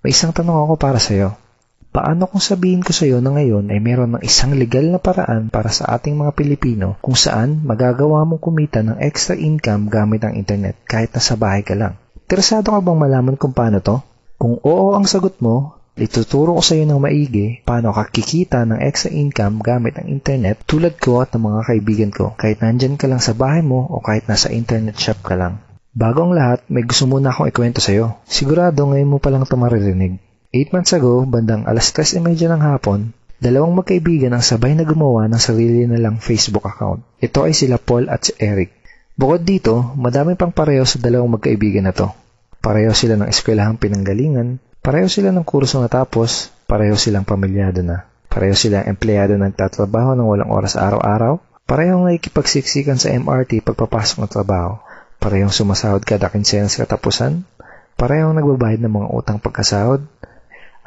May isang tanong ako para sa'yo. Paano kung sabihin ko sa'yo na ngayon ay meron ng isang legal na paraan para sa ating mga Pilipino kung saan magagawa mong kumita ng extra income gamit ang internet kahit nasa bahay ka lang? Interesado ka bang malaman kung paano to? Kung oo ang sagot mo, ituturo ko sa iyo ng maigi paano ka kikita ng extra income gamit ang internet tulad ko at ng mga kaibigan ko kahit nandyan ka lang sa bahay mo o kahit nasa internet shop ka lang. Bago ang lahat, may gusto muna akong ikwento sa iyo. Sigurado ngayon mo palang ito maririnig. 8 months ago, bandang 3:30 ng hapon, dalawang magkaibigan ang sabay na gumawa ng sarili nilang Facebook account. Ito ay sila Paul at si Eric. Bukod dito, madami pang pareho sa dalawang magkaibigan na to. Pareho sila ng eskwelahang pinanggalingan, pareho sila ng kurso natapos, pareho silang pamilyado na. Pareho silang empleyado na nagtatrabaho ng walang oras araw-araw, parehong nakikipagsiksikan sa MRT pagpapasok ng trabaho, parehong sumasahod kada kinsenas katapusan, parehong nagbabayad ng mga utang pagkasahod,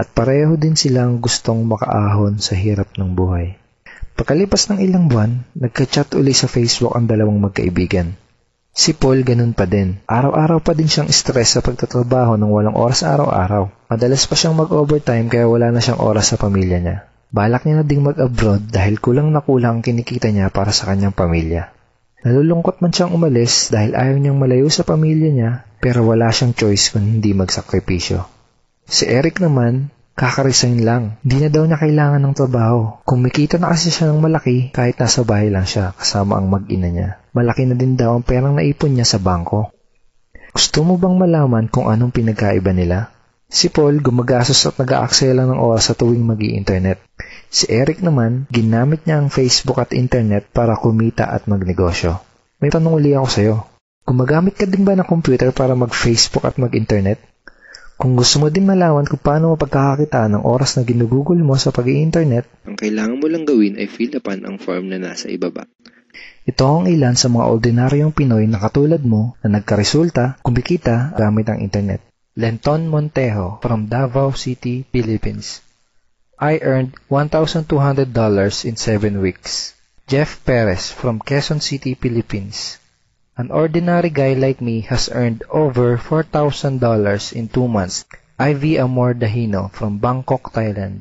at pareho din silang gustong makaahon sa hirap ng buhay. Pagkalipas ng ilang buwan, nagka-chat uli sa Facebook ang dalawang magkaibigan. Si Paul ganun pa din. Araw-araw pa din siyang stress sa pagtatrabaho ng walang oras araw-araw. Madalas pa siyang mag-overtime kaya wala na siyang oras sa pamilya niya. Balak niya na ding mag-abroad dahil kulang na kulang ang kinikita niya para sa kanyang pamilya. Nalulungkot man siyang umalis dahil ayaw niyang malayo sa pamilya niya pero wala siyang choice kung hindi magsakripisyo. Si Eric naman, kaka-resign lang. Hindi na daw niya kailangan ng trabaho. Kumikita na kasi siya ng malaki kahit nasa bahay lang siya kasama ang mag-ina niya. Malaki na din daw ang perang naipon niya sa bangko. Gusto mo bang malaman kung anong pinagkaiba nila? Si Paul gumagastos at nag-aaksaya lang ng oras sa tuwing mag-i-internet. Si Eric naman, ginamit niya ang Facebook at internet para kumita at magnegosyo. May tanong uli ako sa'yo. Gumagamit ka din ba ng computer para mag-Facebook at mag-internet? Kung gusto mo din malaman kung paano mapagkakakitaan ng oras na ginugugol mo sa pag-i-internet, ang kailangan mo lang gawin ay fill upan ang form na nasa ibaba. Ito ang ilan sa mga ordinaryong Pinoy na katulad mo na nagkaresulta, kumikita gamit ang internet. Lenton Montejo from Davao City, Philippines. I earned $1,200 in 7 weeks. Jeff Perez from Quezon City, Philippines. An ordinary guy like me has earned over $4,000 in 2 months. Ivy Amor Dahino from Bangkok, Thailand.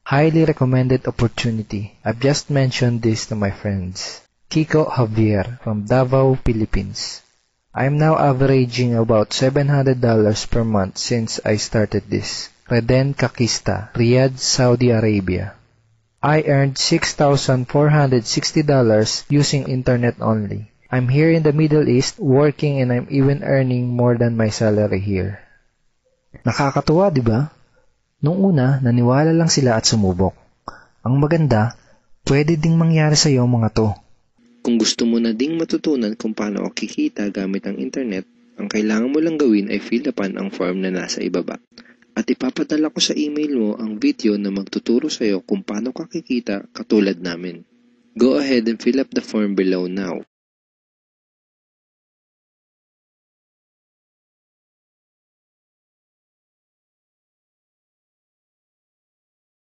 Highly recommended opportunity. I've just mentioned this to my friends. Kiko Javier from Davao, Philippines. I'm now averaging about $700 per month since I started this. Reden Kakista, Riyadh, Saudi Arabia. I earned $6,460 using internet only. I'm here in the Middle East working and I'm even earning more than my salary here. Nakakatuwa, di ba? Nung una, naniwala lang sila at sumubok. Ang maganda, pwede ding mangyari sa iyo mga to. Kung gusto mo na ding matutunan kung paano o kikita gamit ang internet, ang kailangan mo lang gawin ay fill upan ang form na nasa ibaba. At ipapadala ko sa email mo ang video na magtuturo sa iyo kung paano ka kikita katulad namin. Go ahead and fill up the form below now.